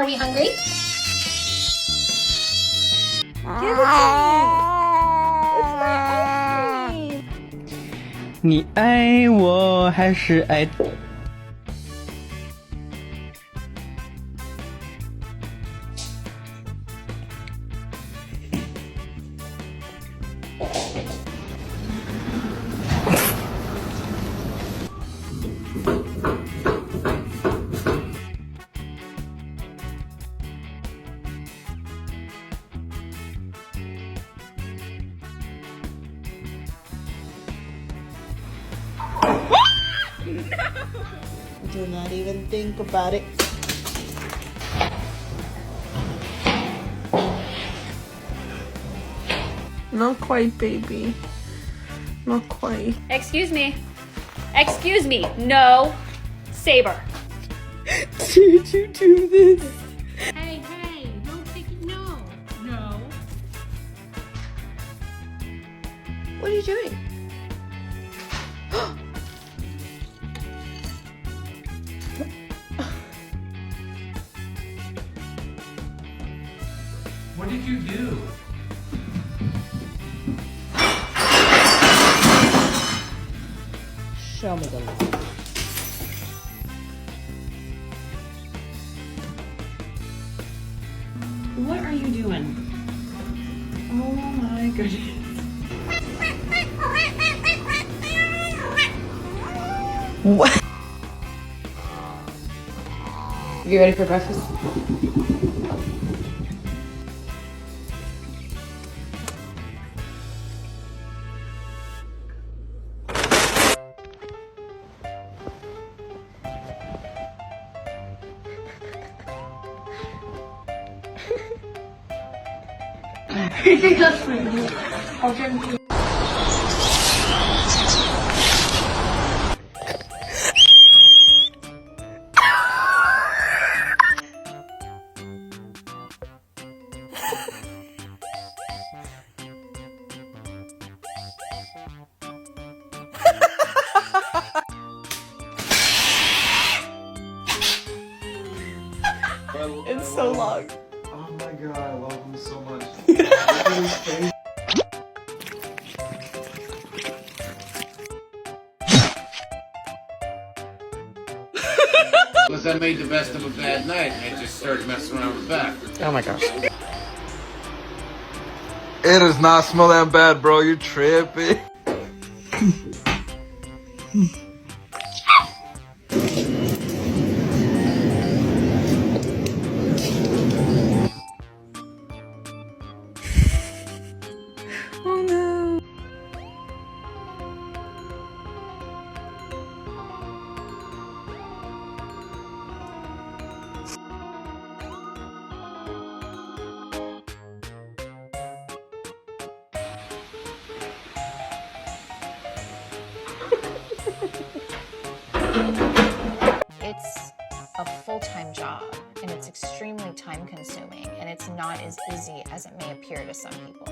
Are we hungry? Give it to me. It's my ice cream. 你爱我还是爱？ Do not even think about it. Not quite, baby. Not quite. Excuse me. Excuse me. No. Saber. Did you do this? Hey, don't take it. No. No. What are you doing? What did you do? Show me the light. What are you doing? Oh my goodness. What? You ready for breakfast?这个水好珍贵。It's so long. Oh my god, I love him so much. Because I made the best of a bad night and I just started messing around with that. Oh my gosh. It does not smell that bad, bro. You're tripping. Oh no. It's a full-time job and it's extremely time-consuming and it's not as easy as it may appear to some people.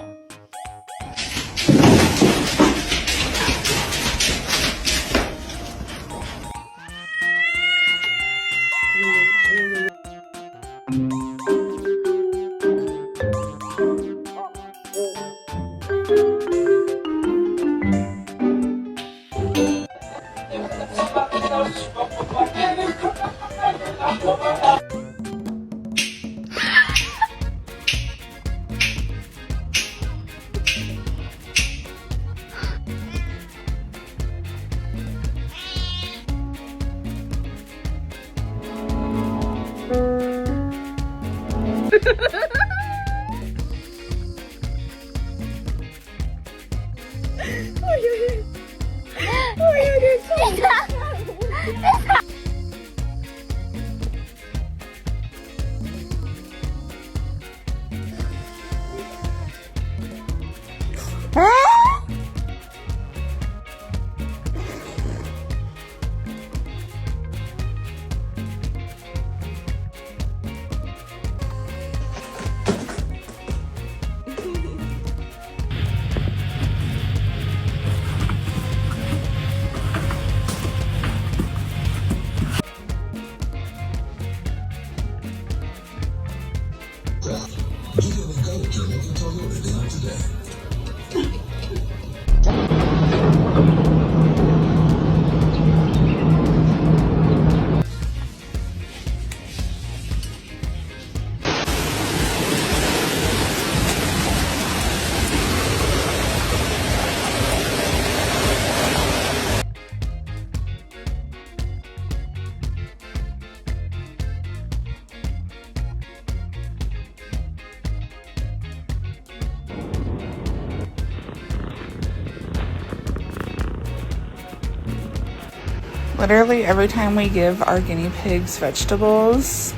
Literally every time we give our guinea pigs vegetables.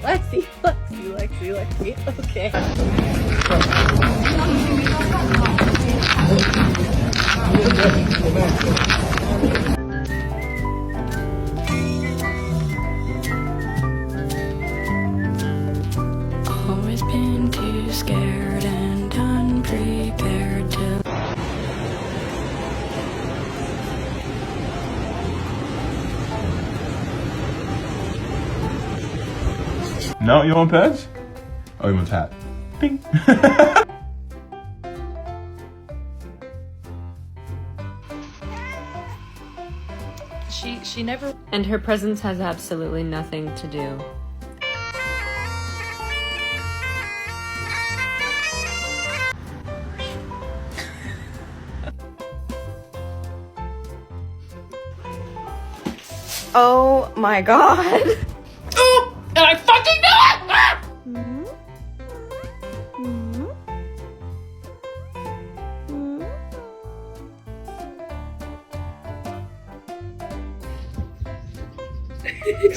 Lexi. Okay. Always been too scared and unprepared to. No, you want pets? Oh, you want hat. Bing. She never. And her presence has absolutely nothing to do. Oh my god. Oh, and I fucking knew it! Ah!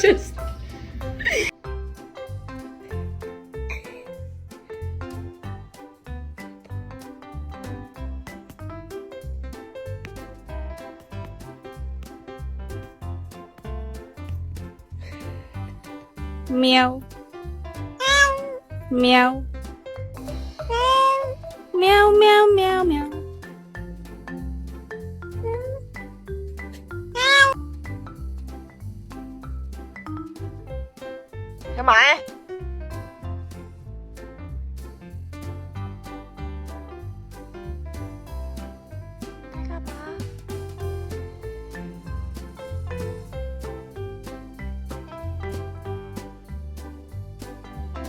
Just. Meow. Meow. Meow, meow, meow, meow. Come on.